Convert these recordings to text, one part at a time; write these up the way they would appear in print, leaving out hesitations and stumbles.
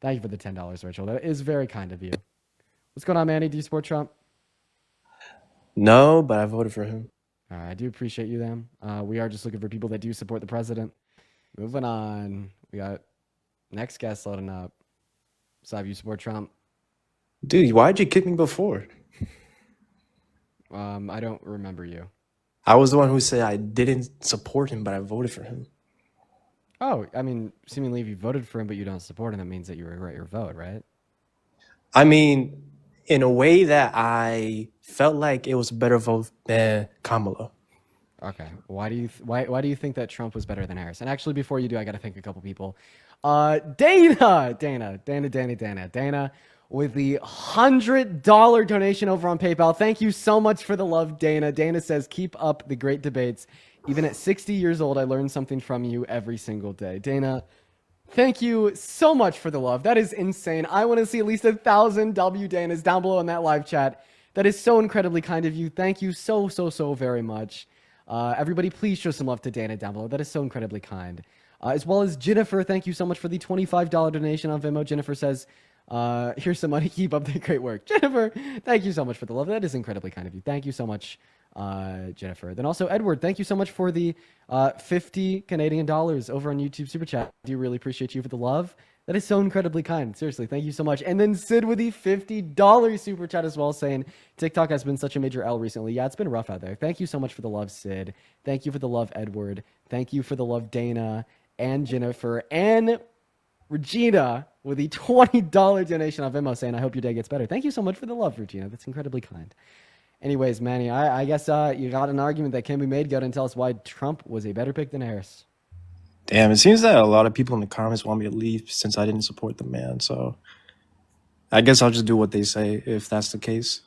Thank you for the $10, Rachel. That is very kind of you. What's going on, Manny? Do you support Trump? No, but I voted for him. All right, I do appreciate you, then. We are just looking for people that do support the president. Moving on. We got next guest loading up. Saab, you support Trump? Dude, why'd you kick me before? I don't remember you. I was the one who said I didn't support him, but I voted for him. Oh, I mean, seemingly if you voted for him but you don't support him, that means that you regret your vote, right? I mean, in a way that I felt like it was a better vote than Kamala. Okay. Why do you think that Trump was better than Harris? And actually, before you do, I got to thank a couple people. Dana, with the $100 donation over on PayPal. Thank you so much for the love, Dana. Dana says, "Keep up the great debates. Even at 60 years old, I learn something from you every single day." Dana, thank you so much for the love. That is insane. I want to see at least 1,000 W Danas down below in that live chat. That is so incredibly kind of you. Thank you so very much. Everybody, please show some love to Dana down below. That is so incredibly kind. As well as Jennifer, thank you so much for the $25 donation on Venmo. Jennifer says, here's some money. Keep up the great work. Jennifer, thank you so much for the love. That is incredibly kind of you. Thank you so much, Jennifer. Then also, Edward, thank you so much for the 50 Canadian dollars over on YouTube Super Chat. I do really appreciate you for the love. That is so incredibly kind. Seriously, thank you so much. And then Sid with the $50 super chat as well, saying TikTok has been such a major L recently. Yeah, it's been rough out there. Thank you so much for the love, Sid. Thank you for the love, Edward. Thank you for the love, Dana and Jennifer and Regina with the $20 donation on Venmo, saying I hope your day gets better. Thank you so much for the love, Regina. That's incredibly kind. Anyways, Manny, I guess you got an argument that can be made. Go ahead and tell us why Trump was a better pick than Harris. Damn, it seems that a lot of people in the comments want me to leave since I didn't support the man. So I guess I'll just do what they say if that's the case.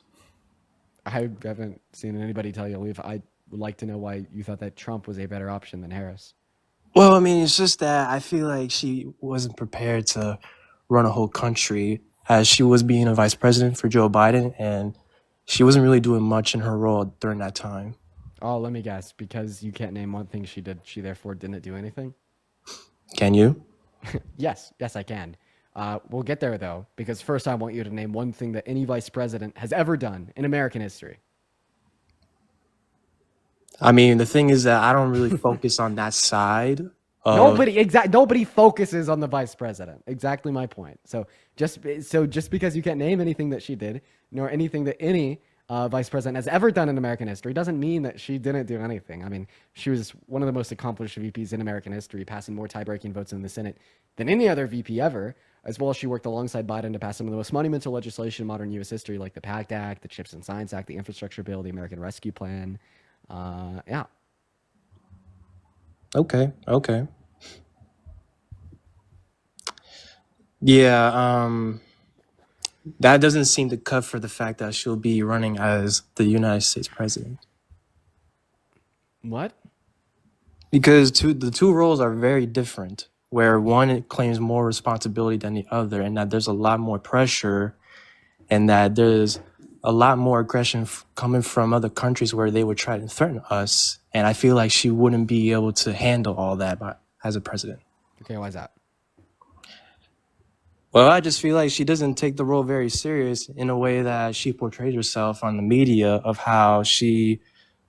I haven't seen anybody tell you to leave. I would like to know why you thought that Trump was a better option than Harris. Well, I mean, it's just that I feel like she wasn't prepared to run a whole country as she was being a vice president for Joe Biden, and she wasn't really doing much in her role during that time. Oh, let me guess. Because you can't name one thing she did, she therefore didn't do anything? Can you? Yes, I can. We'll get there, though, because first I want you to name one thing that any vice president has ever done in American history. I mean, the thing is that I don't really focus on that side of. Nobody focuses on the vice president. Exactly my point. So just because you can't name anything that she did, nor anything that any vice president has ever done in American history, doesn't mean that she didn't do anything. I mean, she was one of the most accomplished VPs in American history, passing more tie-breaking votes in the Senate than any other VP ever. As well as she worked alongside Biden to pass some of the most monumental legislation in modern U.S. history, like the PACT Act, the Chips and Science Act, the Infrastructure Bill, the American Rescue Plan. Yeah. Okay. Yeah, that doesn't seem to cut for the fact that she'll be running as the United States president. What? Because the two roles are very different, where one claims more responsibility than the other, and that there's a lot more pressure, and that there's a lot more aggression coming from other countries where they would try to threaten us. And I feel like she wouldn't be able to handle all that as a president. Okay, why is that? Well, I just feel like she doesn't take the role very serious in a way that she portrays herself on the media, of how she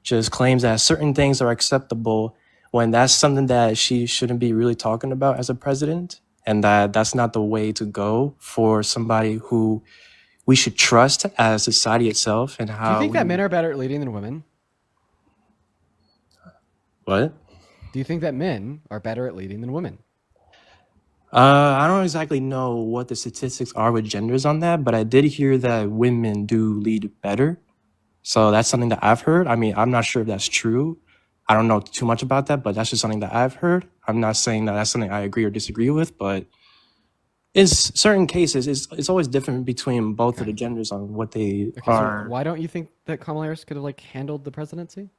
just claims that certain things are acceptable when that's something that she shouldn't be really talking about as a president, and that that's not the way to go for somebody who we should trust as society itself. And Do you how think that men are better at leading than women? What? Do you think that men are better at leading than women? I don't exactly know what the statistics are with genders on that, but I did hear that women do lead better. So that's something that I've heard. I mean, I'm not sure if that's true. I don't know too much about that, but that's just something that I've heard. I'm not saying that that's something I agree or disagree with, but in certain cases, it's always different between both of the genders on what they Okay, so are. why don't you think that Kamala Harris could have like handled the presidency?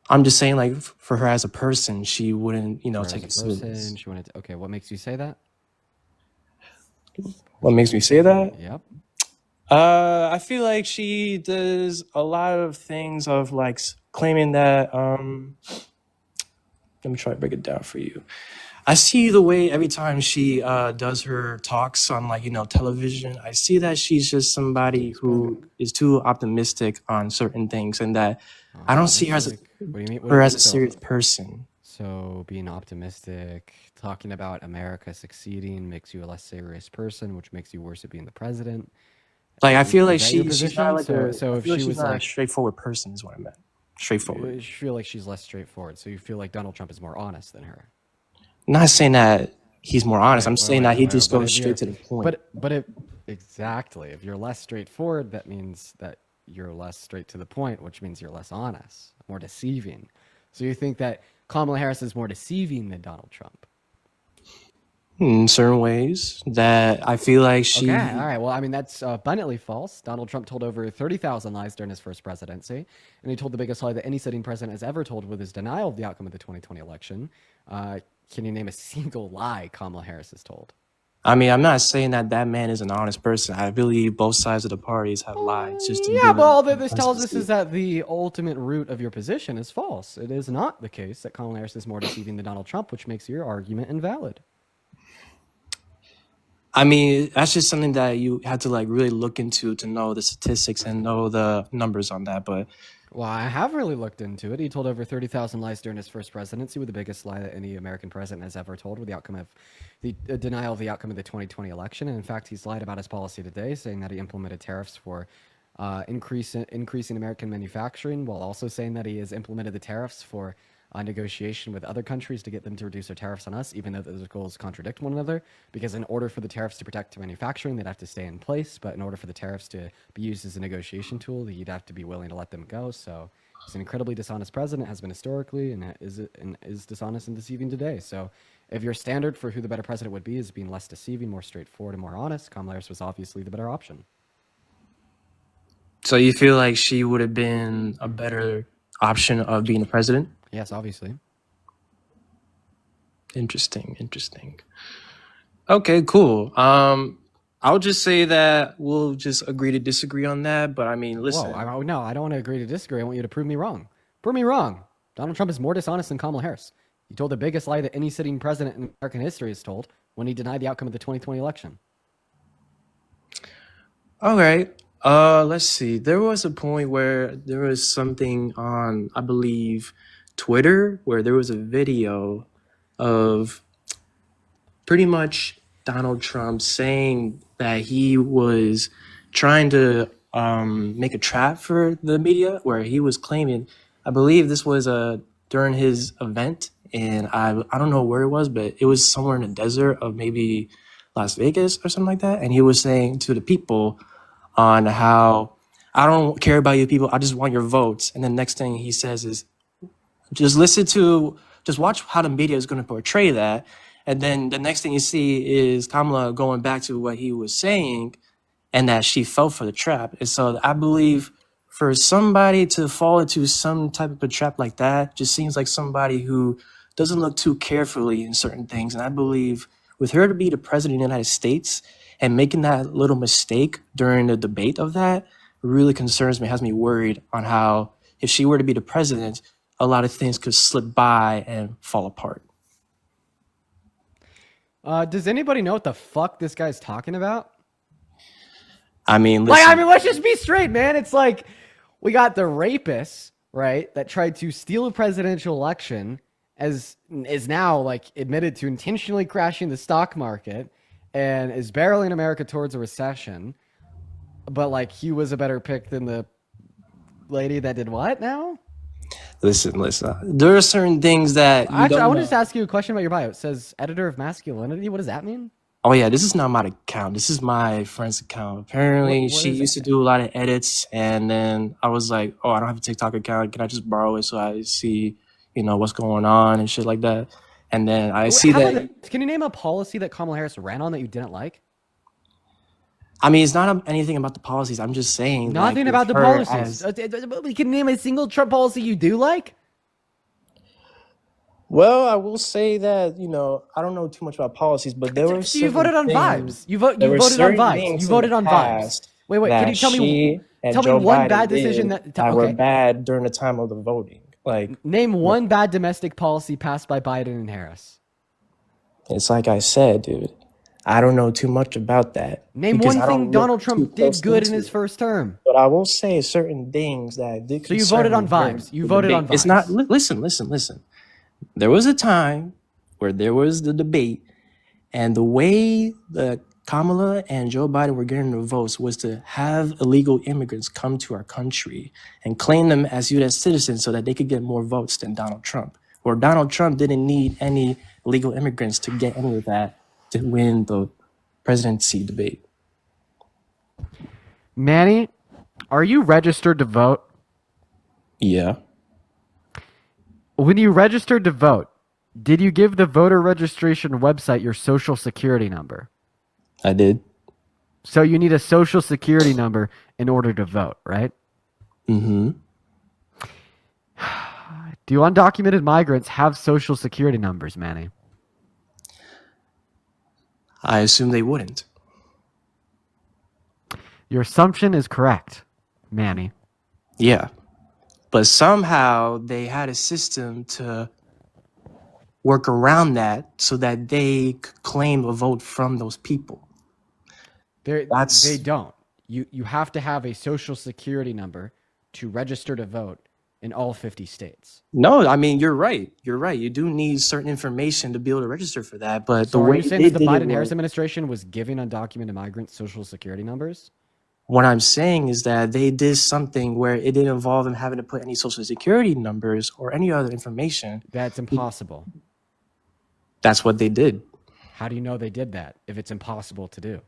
I'm just saying, like, for her as a person, she wouldn't, For her take it as a person, serious. she wanted to. Okay, what makes you say that? What makes me say that? Yep. I feel like she does a lot of things of like claiming that. Let me try to break it down for you. I see the way every time she does her talks on like television. I see that she's just somebody who is too optimistic on certain things, and that I don't see Optimistic. What do you mean? her as a serious person. So being optimistic, talking about America succeeding makes you a less serious person, which makes you worse at being the president. Like I feel like Is that your she's position? not like So I if feel like she she's was not a like, straightforward person is what I meant. Straightforward. you feel like she's less straightforward. So you feel like Donald Trump is more honest than her. Not saying that he's more honest. I'm saying that he just But goes if straight to the point. but if exactly, if you're less straightforward, that means that you're less straight to the point, which means you're less honest, more deceiving. So you think that Kamala Harris is more deceiving than Donald Trump? In certain ways that I feel like Okay, all she. right. Well, I mean, that's abundantly false. Donald Trump told over 30,000 lies during his first presidency, and he told the biggest lie that any sitting president has ever told with his denial of the outcome of the 2020 election. Can you name a single lie Kamala Harris has told? I mean, I'm not saying that that man is an honest person. I believe both sides of the parties have lied just to Yeah, give but all him that this tells us presidency. is that the ultimate root of your position is false. It is not the case that Kamala Harris is more deceiving than Donald Trump, which makes your argument invalid. I mean, that's just something that you have to like really look into to know the statistics and know the numbers on that. But Well, I have really looked into it. He told over 30,000 lies during his first presidency, with the biggest lie that any American president has ever told, with the outcome of the denial of the outcome of the 2020 election. And in fact, he's lied about his policy today, saying that he implemented tariffs for increasing American manufacturing, while also saying that he has implemented the tariffs for negotiation with other countries to get them to reduce their tariffs on us, even though those goals contradict one another. Because in order for the tariffs to protect manufacturing, they'd have to stay in place. But in order for the tariffs to be used as a negotiation tool, you'd have to be willing to let them go. So he's an incredibly dishonest president, has been historically, and is dishonest and deceiving today. So if your standard for who the better president would be is being less deceiving, more straightforward, and more honest, Kamala Harris was obviously the better option. so you feel like she would have been a better option of being a president? Yes, obviously. Interesting, interesting. Okay, cool. I'll just say that we'll just agree to disagree on that. But I mean, listen, No, I don't want to agree to disagree. I want you to prove me wrong. Prove me wrong. Donald Trump is more dishonest than Kamala Harris. He told the biggest lie that any sitting president in American history has told when he denied the outcome of the 2020 election. all right. Let's see. There was a point where there was something on, I believe, Twitter, where there was a video of pretty much Donald Trump saying that he was trying to make a trap for the media, where he was claiming, I believe this was during his event, and I don't know where it was, but it was somewhere in the desert of maybe Las Vegas or something like that, and he was saying to the people on how I don't care about you people, I just want your votes, and then next thing he says is just watch how the media is going to portray that. And then the next thing you see is Kamala going back to what he was saying and that she fell for the trap. And so I believe for somebody to fall into some type of a trap like that just seems like somebody who doesn't look too carefully in certain things. And I believe with her to be the president of the United States and making that little mistake during the debate of that really concerns me, has me worried on how if she were to be the president, a lot of things could slip by and fall apart. Does anybody know what the fuck this guy's talking about? I mean, listen, Let's just be straight, man. It's like we got the rapist, right, that tried to steal a presidential election, as is now like admitted to intentionally crashing the stock market and is barreling America towards a recession. But like he was a better pick than the lady that did what now? listen. There are certain things that you Actually, I don't want to know. just ask you a question about your bio. It says editor of masculinity. What does that mean? Oh yeah, this is not my account. This is my friend's account. Apparently, What she is used to it? do a lot of edits, and then I was like, "Oh, I don't have a TikTok account. Can I just borrow it so I see, what's going on and shit like that?" And then I see How about that. this? Can you name a policy that Kamala Harris ran on that you didn't like? I mean, it's not anything about the policies. I'm just saying, like, Nothing with about the her policies. as We can name a single Trump policy you do like. well, I will say that I don't know too much about policies, but there were So you certain voted on things. vibes. You voted There on were certain vibes. You things in the voted on vibes. past Wait. Can that you tell me she and Joe one Biden bad decision did that? that were Okay, bad during the time of the voting. Like, name what- one bad domestic policy passed by Biden and Harris. It's like I said, dude. I don't know too much about that Name because one I thing don't look Donald too Trump did closely good in into his it. first term. But I will say certain things that did So you concern voted me on during vibes. You the voted on debate. It's not. vibes. Listen. There was a time where there was the debate, and the way the Kamala and Joe Biden were getting the votes was to have illegal immigrants come to our country and claim them as U.S. citizens so that they could get more votes than Donald Trump. Or Donald Trump didn't need any illegal immigrants to get any of that to win the presidency debate. Manny, are you registered to vote? Yeah, When you registered to vote, did you give the voter registration website your social security number? I did. So you need a social security number in order to vote, right? Mm-hmm. Do undocumented migrants have social security numbers, Manny? I assume they wouldn't. Your assumption is correct, Manny. Yeah. But somehow they had a system to work around that so that they could claim a vote from those people. They That's don't. You have to have a social security number to register to vote in all 50 states. no, I mean, you're right. You're right. You do need certain information to be able to register for that. But the So are way you saying they that the did it Biden Harris was administration was giving undocumented migrants social security numbers? what I'm saying is that they did something where it didn't involve them having to put any social security numbers or any other information. That's impossible. That's what they did. How do you know they did that if it's impossible to do?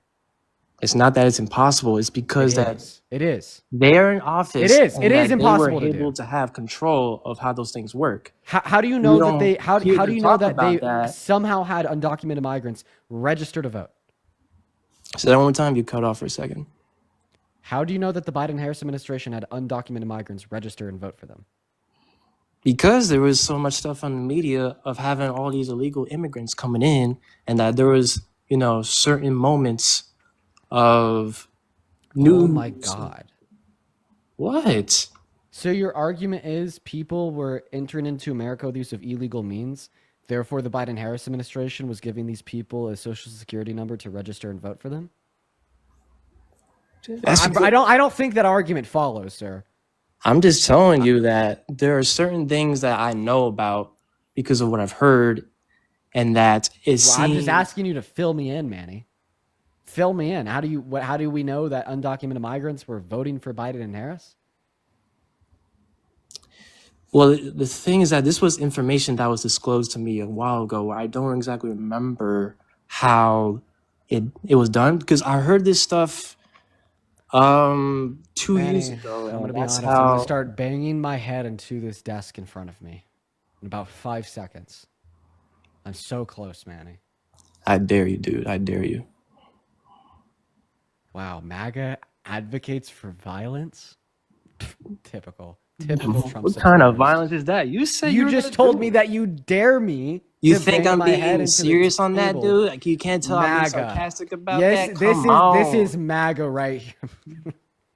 It's not that it's impossible. It's It because that is. It is. they're in It office is. It and is that they were impossible to able do. to have control of how those things work. How do you We know that don't they how hear do them you know talk that about they that. somehow had undocumented migrants register to vote? So that one time you cut off for a second. How do you know that the Biden Harris administration had undocumented migrants register and vote for them? Because there was so much stuff on the media of having all these illegal immigrants coming in and that there was, certain moments of Oh my news. god. What? So your argument is people were entering into America with use of illegal means. Therefore, the Biden Harris administration was giving these people a social security number to register and vote for them. That's I don't think that argument follows, sir. I'm just telling you that there are certain things that I know about because of what I've heard and that it Well, I'm just seems asking you to fill me in, Manny. Fill me in. How do we know that undocumented migrants were voting for Biden and Harris? well, the thing is that this was information that was disclosed to me a while ago. I don't exactly remember how it was done because I heard this stuff 2 years Manny, ago, I'm and gonna be that's honest. I'm gonna how start banging my head into this desk in front of me in about 5 seconds. I'm so close, Manny. I dare you, dude. I dare you. Wow, MAGA advocates for violence? Typical. Typical Trump What kind of supporters. violence is that? You said you You were just gonna told do me it. that you dare me You to think bang I'm my head being into the serious on that, table. dude? Like you can't tell I'm being MAGA. sarcastic about Yes, that. this Come is on. MAGA right here.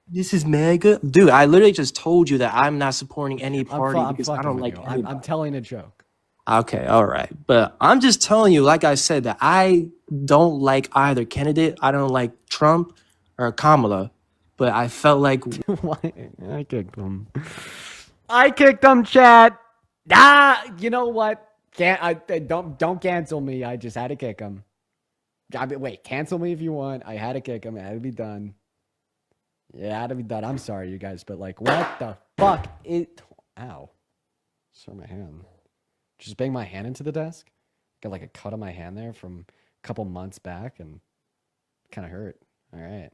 This is mega, dude. I literally just told you that I'm not supporting any party I'm because I fucking don't with like you. I'm anybody. telling a joke. Okay, all right. But I'm just telling you, like I said, that I don't like either candidate. I don't like Trump or Kamala. But I felt like Why? I kicked him. I kicked him, Chad. You know what? Don't cancel me. I just had to kick him. Wait, cancel me if you want. I had to kick him. It had to be done. Yeah, it had to be done. I'm sorry, you guys, but like, what the fuck? Ow. Sorry, my hand. Just bang my hand into the desk. Got like a cut on my hand there from a couple months back and kind of hurt. All right.